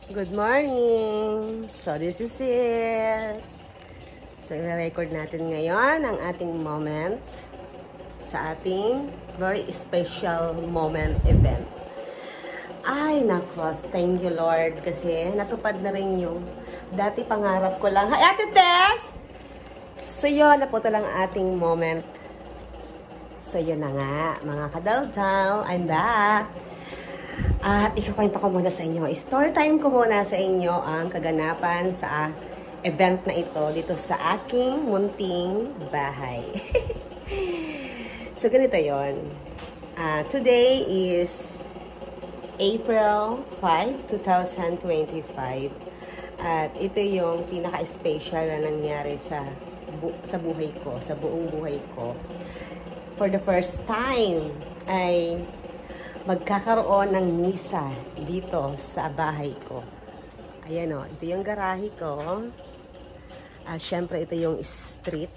Good morning! So, this is it. So, i-record natin ngayon ang ating moment sa ating very special moment event. Ay, nako, thank you Lord kasi natupad na rin yung dati pangarap ko lang. Hi, Ate Tess! So, yun, naputo lang ating moment. So, yun na nga, mga kadaldal, I'm back. At ikukwento ko muna sa inyo. Story time ko muna sa inyo ang kaganapan sa event na ito dito sa aking munting bahay. So, ganito yon. Today is April 5, 2025. At ito yung pinaka-special na nangyari sa buhay ko, sa buong buhay ko. For the first time ay magkakaroon ng misa dito sa bahay ko. Ayan o, ito yung garahe ko. Siyempre, ito yung street.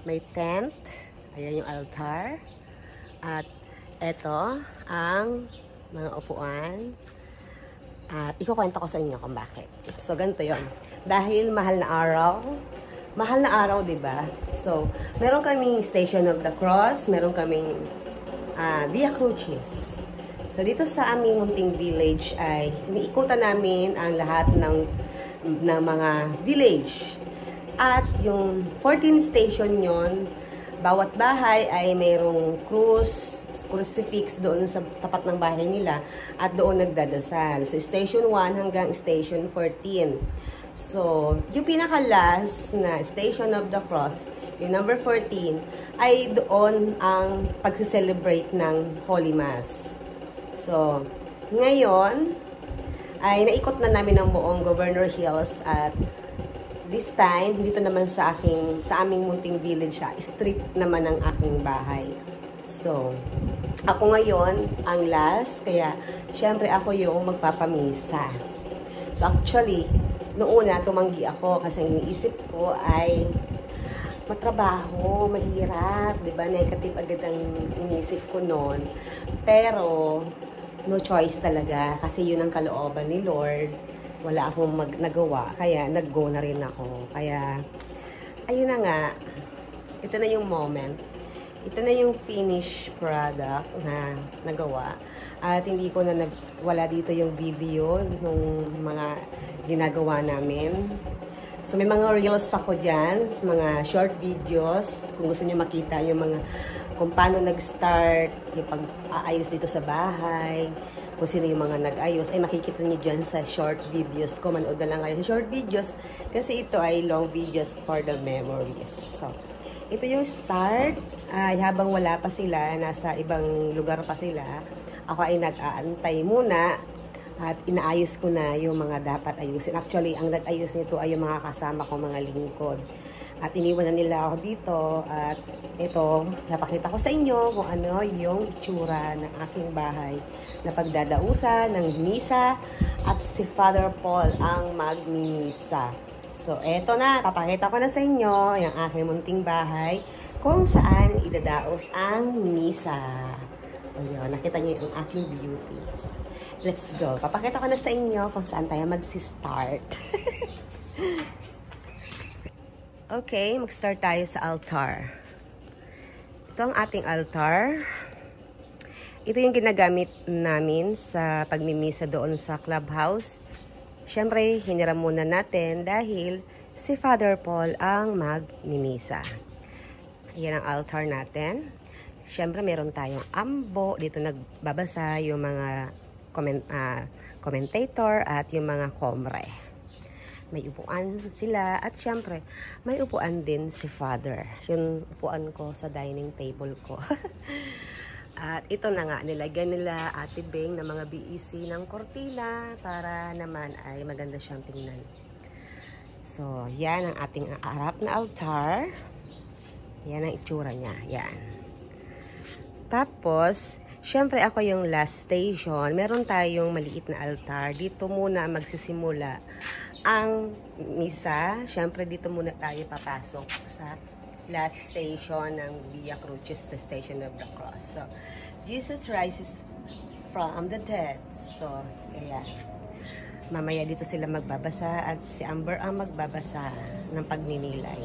May tent. Ayan yung altar. At ito ang mga upuan. At ikukwento ko sa inyo kung bakit. So, ganito yun. Dahil mahal na araw, diba? So, meron kaming Station of the Cross. Meron kaming Via Crucis. So, dito sa aming munting village ay iniikutan namin ang lahat ng mga village. At yung 14 station yon, bawat bahay ay mayroong crucifix doon sa tapat ng bahay nila at doon nagdadasal. So, Station 1 hanggang Station 14. So, yung pinaka-last na Station of the Cross, yung number 14, ay doon ang pagsi-celebrate ng Holy Mass. So, ngayon, ay naikot na namin ang buong Governor Hills at this time, dito naman sa aming munting village, street naman ang aking bahay. So, ako ngayon ang last, kaya syempre ako yung magpapamisa. So, actually, noong una, tumanggi ako kasi iniisip ko ay matrabaho, mahirap, diba? Negative agad ang iniisip ko noon. Pero, no choice talaga kasi yun ang kalooban ni Lord. Wala akong nagawa, kaya nag-go na rin ako. Kaya, ayun na nga, ito na yung moment. Ito na yung finished product na nagawa. At hindi ko na wala dito yung video nung mga ginagawa namin. So, may mga reels ako dyan, mga short videos, kung gusto niyo makita yung mga, kung paano nag-start, yung pag-aayos dito sa bahay, kung sino yung mga nag-ayos, ay makikita niyo dyan sa short videos ko. Manood na lang kayo sa short videos, kasi ito ay long videos for the memories. So, ito yung start, habang wala pa sila, nasa ibang lugar pa sila, ako ay nag-aantay muna, at inaayos ko na yung mga dapat ayusin. Actually, ang nag-ayos nito ay yung mga kasama ko, mga lingkod. At iniwan na nila ako dito. At ito, napakita ko sa inyo kung ano yung itsura ng aking bahay na pagdadausan ng misa. At si Father Paul ang magmimisa. So, eto na. Papakita ko na sa inyo yung aking munting bahay kung saan idadaos ang misa. Ayun, nakita niyo yung aking beauty. So, let's go. Papakita ko na sa inyo kung saan tayo mag-start. Okay, mag-start tayo sa altar. Ito ang ating altar. Ito yung ginagamit namin sa pagmimisa doon sa clubhouse. Siyempre, hiniram muna natin dahil si Father Paul ang magmimisa. Ayan ang altar natin. Siyempre, meron tayong ambo. Dito nagbabasa yung mga commentator at yung mga komre. May upuan sila at syempre may upuan din si Father. Yung upuan ko sa dining table ko. At ito na nga, nilagyan nila Ate Beng ng mga BEC ng kortina para naman ay maganda siyang tingnan. So, yan ang ating harap na altar. Yan ang itsura niya. Yan. Tapos, syempre ako yung last station. Meron tayong maliit na altar. Dito muna magsisimula ang misa. Syempre dito muna tayo papasok sa last station ng Via Crucis, the Station of the Cross. So, Jesus rises from the dead. So, ayan. Mamaya dito sila magbabasa at si Amber ang magbabasa ng pagninilay.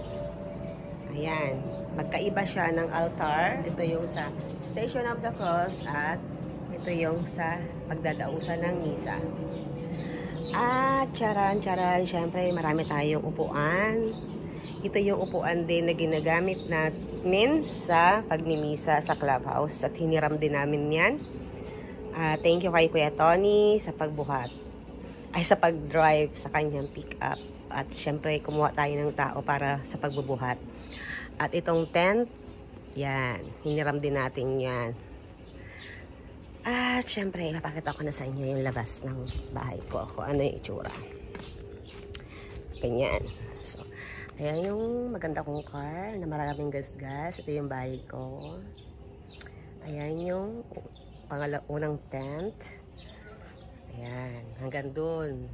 Ayan. Magkaiba siya ng altar. Ito yung sa Station of the Cross at ito yung sa pagdadausan ng misa. At charan, syempre marami tayong upuan. Ito yung upuan din na ginagamit namin sa pagmimisa sa clubhouse at hiniram din namin yan. Thank you kay Kuya Tony sa pagbuhat. Ay sa pag-drive sa kanyang pick-up. At syempre kumuha tayo ng tao para sa pagbubuhat. At itong tent, yan, hiniram din natin yan. At syempre, ipapakita ko na sa inyo yung labas ng bahay ko. Kung ano yung itsura. Ganyan. So, ayan yung maganda kong car na maraming gas-gas. Ito yung bahay ko. Ayan yung unang tent. Ayan, hanggang dun.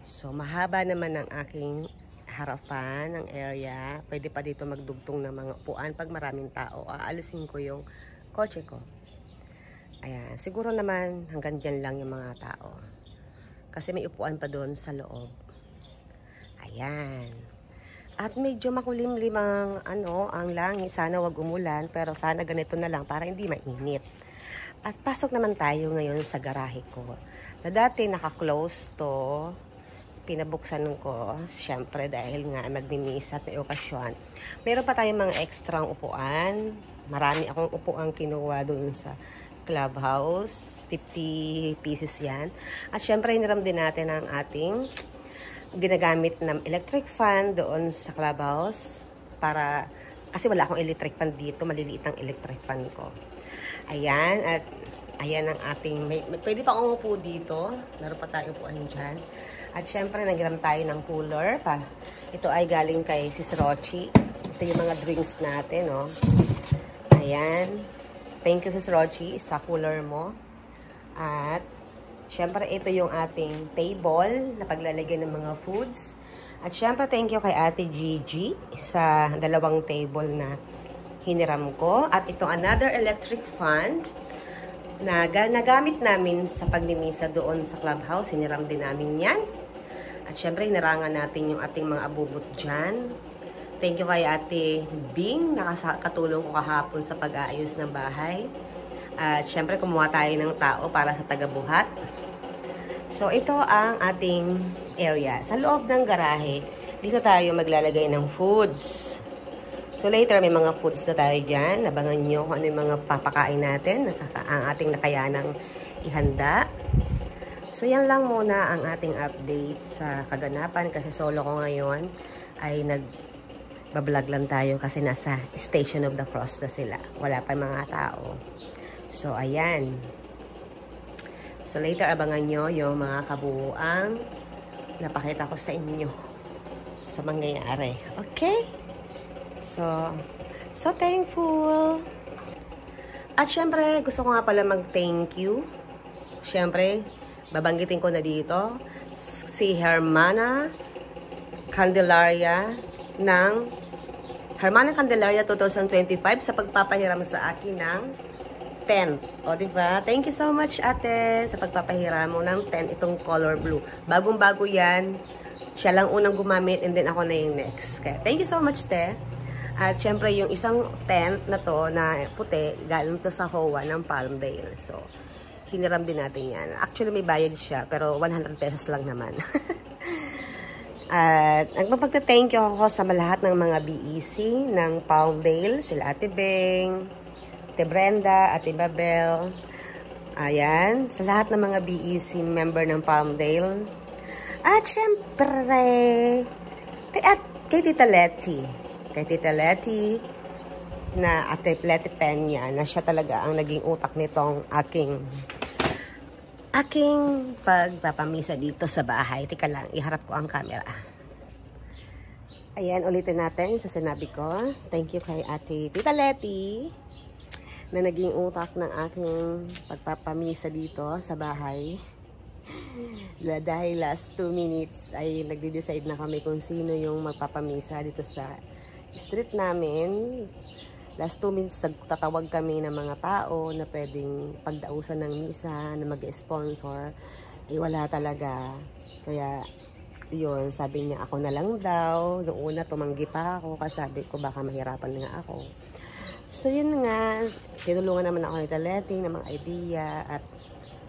So, mahaba naman ang aking harapan ng area. Pwede pa dito magdugtong ng mga upuan pag maraming tao. Aalisin ko yung kotse ko. Ayan, siguro naman hanggang dyan lang yung mga tao. Kasi may upuan pa doon sa loob. Ayan. At medyo makulimlim ang ang langit. Sana wag umulan, pero sana ganito na lang para hindi mainit. At pasok naman tayo ngayon sa garahe ko. Na dati naka-close to. Pinabuksan ko, syempre dahil nga magmimisa at may okasyon. Meron pa tayong mga ekstrang upuan. Marami akong upuan kinuha doon sa clubhouse. 50 pieces yan. At syempre hiniram din natin ang ating ginagamit na electric fan doon sa clubhouse. Kasi wala akong electric fan dito. Maliliit ang electric fan ko. Ayan. At ayan ang ating, pwede pa akong upo dito. Meron pa tayong upuan dyan. At syempre, nagiram tayo ng cooler pa. Ito ay galing kay Sis Rochi. Ito yung mga drinks natin, no? Ayan. Thank you, Sis Rochi, sa cooler mo. At syempre, ito yung ating table na paglalagyan ng mga foods. At syempre, thank you kay Ate Gigi sa dalawang table na hiniram ko. At ito, another electric fan na nagamit namin sa pagmimisa doon sa clubhouse. Hiniram din namin yan. At syempre, hinarangan natin yung ating mga abubot dyan. Thank you kay Ate Bing, nakatulong ko kahapon sa pag-aayos ng bahay. At syempre, kumuha tayo ng tao para sa tagabuhat. So, ito ang ating area. Sa loob ng garahe, dito tayo maglalagay ng foods. So, later, may mga foods na tayo dyan. Abangan nyo kung ano yung mga papakain natin, ang ating nakayanang ihanda. So, yan lang muna ang ating update sa kaganapan kasi solo ko ngayon ay nagbablog lang tayo kasi nasa Station of the Cross na sila. Wala pa mga tao. So, ayan. So, later abangan nyo yung mga kabuuang napakita ko sa inyo sa mangyayari. Okay? So thankful. At syempre, gusto ko nga pala mag-thank you. Syempre, babanggitin ko na dito si Hermana Candelaria ng Hermana Candelaria 2025 sa pagpapahiram sa akin ng tent. O, diba? Thank you so much, ate, sa pagpapahiram mo ng tent, itong color blue. Bagong-bago yan. Siya lang unang gumamit and then ako na yung next. Kaya, thank you so much, te. At syempre, yung isang tent na to, na puti, galing to sa HOA ng Palmdale. So, hiniram din natin yan. Actually, may bayad siya, pero 100 pesos lang naman. At nagpapagta-thank you ako sa lahat ng mga BEC ng Palmdale. Sila Ate Beng, Ate Brenda, Ate Babel. Ayan, sa lahat ng mga BEC member ng Palmdale. At syempre, kay Tita Letty. Kay Tita Letty na Ate Letty Peña, na siya talaga ang naging utak nitong aking pagpapamisa dito sa bahay. Tika lang, iharap ko ang camera. Ayan, ulitin natin sa sinabi ko. Thank you kay Ate Tita Letty na naging utak ng aking pagpapamisa dito sa bahay. Dahil last 2 minutes ay nagde-decide na kami kung sino yung magpapamisa dito sa street namin. Last 2 minutes, tatawag kami ng mga tao na pwedeng pagdausan ng misa, na mag-sponsor. ay wala talaga. Kaya, yun, sabi niya ako na lang daw. Noong una, tumanggi pa ako kasi sabi ko baka mahirapan nga ako. So, yun nga, tinulungan naman ako ni Taleti ng mga idea at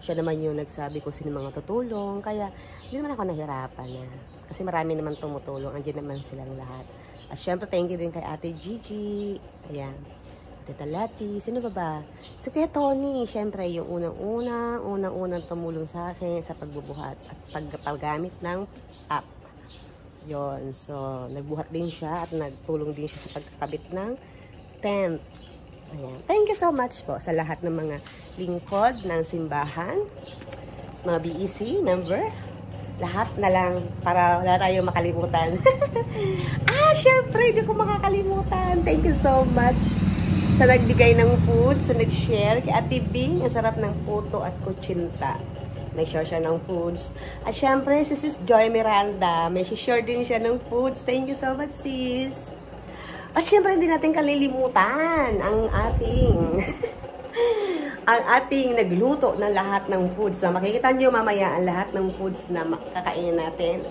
siya naman yung nagsabi ko sino mga tutulong. Kaya, hindi naman ako nahirapan na. Kasi marami naman tumutulong. Andiyan naman silang lahat. At syempre, thank you din kay Ate Gigi. Ayan. Tita Lati, sino ba? So, kaya Tony, syempre, yung unang-unang tumulong sa akin sa pagbubuhat at paggamit ng pick-up. Yun. So, nagbuhat din siya at nagtulong din siya sa pagkakabit ng tent. Ayan. Thank you so much po sa lahat ng mga lingkod ng simbahan, mga BEC member, lahat na lang para wala tayo makalimutan. Syempre, hindi ko makakalimutan. Thank you so much sa nagbigay ng food, sa nag-share. Kay Ate Bing, ang sarap ng puto at kutsinta. Nag-share siya ng foods. At syempre, si Sis Joy Miranda, may share din siya ng foods. Thank you so much, sis. At syempre, hindi natin kalilimutan ang ating nagluto ng lahat ng foods. So, makikita nyo mamaya ang lahat ng foods na kakainin natin.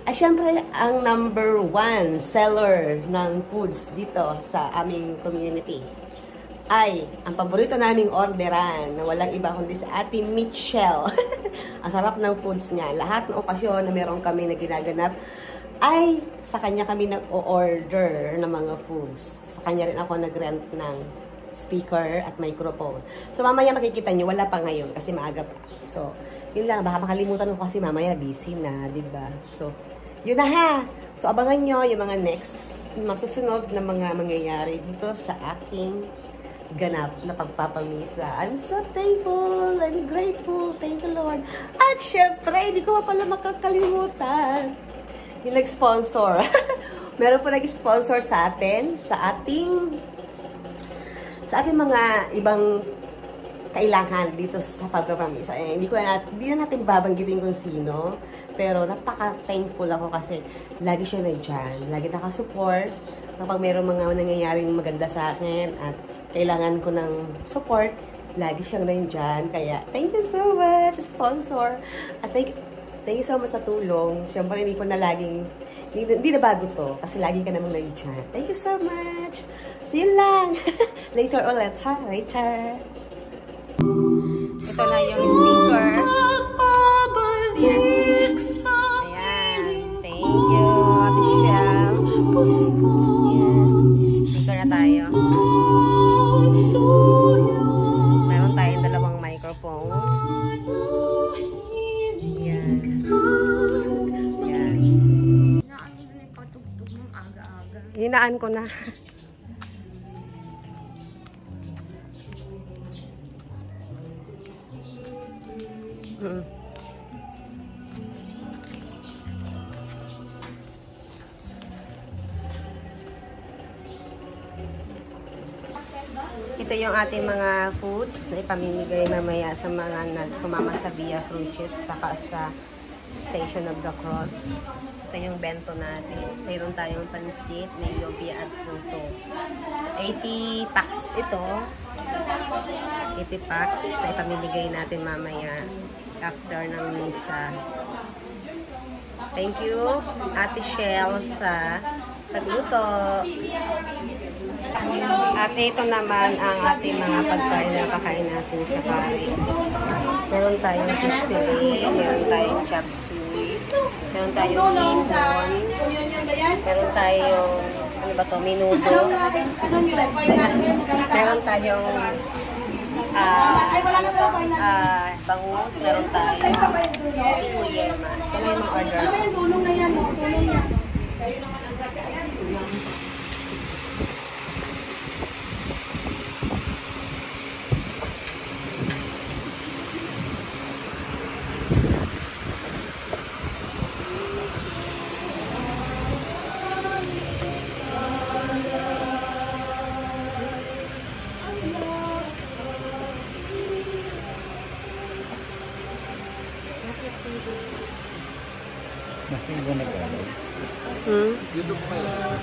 At syempre, ang #1 seller ng foods dito sa aming community ay ang paborito naming orderan na walang iba kundi sa Ate Mitchell. Ang sarap ng foods niya. Lahat ng okasyon na meron kami na ginaganap ay sa kanya kami nag-o-order ng mga foods. Sa kanya rin ako nag-rent ng speaker at microphone. So, mamaya makikita nyo, wala pa ngayon kasi maaga pa. So, yun lang. Baka makalimutan ko kasi mamaya busy na, diba? So, yun na ha. So, abangan nyo yung mga next, masusunod na mga mangyayari dito sa aking ganap na pagpapamisa. I'm so thankful and grateful. Thank you, Lord. At syempre, hindi ko pa pala makakalimutan yung nag-sponsor. Meron po nag-sponsor sa atin, sa ating mga ibang kailangan dito sa pagpapamisa. Hindi na natin babanggitin kung sino, pero napaka-thankful ako kasi lagi siya nandyan. Lagi nakasupport kapag mayroong mga nangyayaring maganda sa akin at kailangan ko ng support, lagi siyang nandyan. Kaya, thank you so much, sponsor. At thank you so much sa tulong. Siyempre, hindi na bago to, kasi lagi ka namang nandyan. Thank you so much. So, yun lang. Later ulit, ha? Later. Ito na yung speaker. Ayan. Thank you, Ate Shell. Ayan. Speaker na tayo. Meron tayong dalawang microphone. Ayan. Ayan. Hinaan ko na. Ito yung ating mga foods na ipamimigay mamaya sa mga nagsumama sa Via Crucis saka sa Station of the Cross. Ito yung bento natin. Mayroon tayong pansit, may lobia at puto. So, 80 packs ito. 80 packs na ipamimigay natin mamaya after ng misa. Thank you, Ate Shell, sa pagluto. At ito naman ang ating mga pagkain na pakain natin sa pare. Meron tayong fish fillet, meron tayong chop suey, meron tayong lemon, meron tayong, ano ba to, menudo, meron tayong bangus, meron tayong pinguyema. Ito na yung order. YouTube pa yun.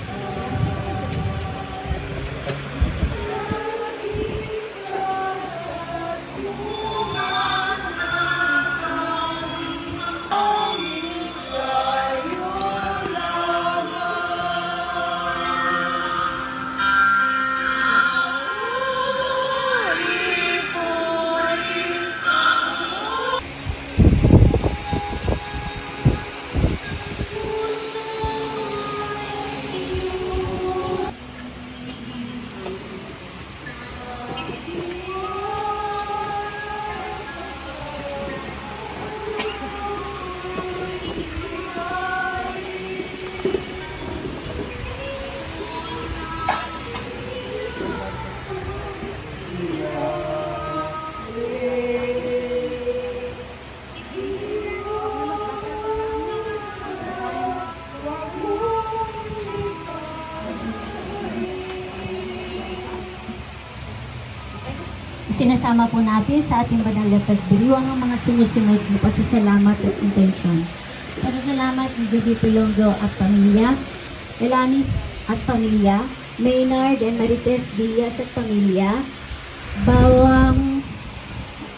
Isinasama po natin sa ating banal na pagdiriwang ang mga sumusunod na pasasalamat at intensyon. Pasasalamat ni Judy Pilongo at pamilya, Elanis at pamilya, Maynard and Marites Diaz at pamilya, Bawang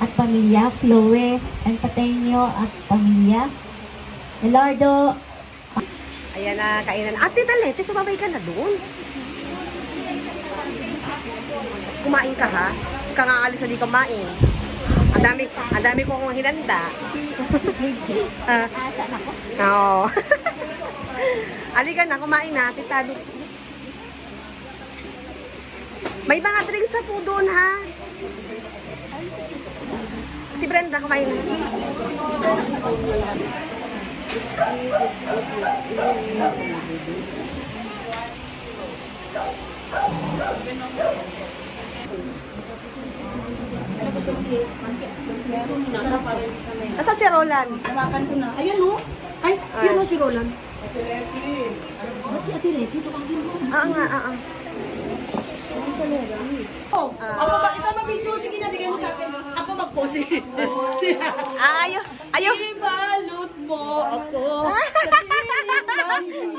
at pamilya, Chloe and Pateño at pamilya, Elardo. Ayan na, kainan. Ate Talete, sumabay ka na doon. Kumain ka ha? Huwag ka nga alis na di kumain. Ang dami kong hinanda. Si JJ. Asa na ko. Oo. Halika na, kumain na. Tita, may mga drinks na po doon ha. Ate Brenda, kumain na. Nasa si Roland? Tawakan ko na. Ayan o. Ay, yun o si Roland. Ba't si Ate Leti? Tawagin mo. Nga. Si Tita Leti. Oh, ako ba? Ikaw mag-video. Sige na, bigay mo sa akin. Ako mag-pose. Ayaw. Ibalot mo ako. Sa dilim ng iyong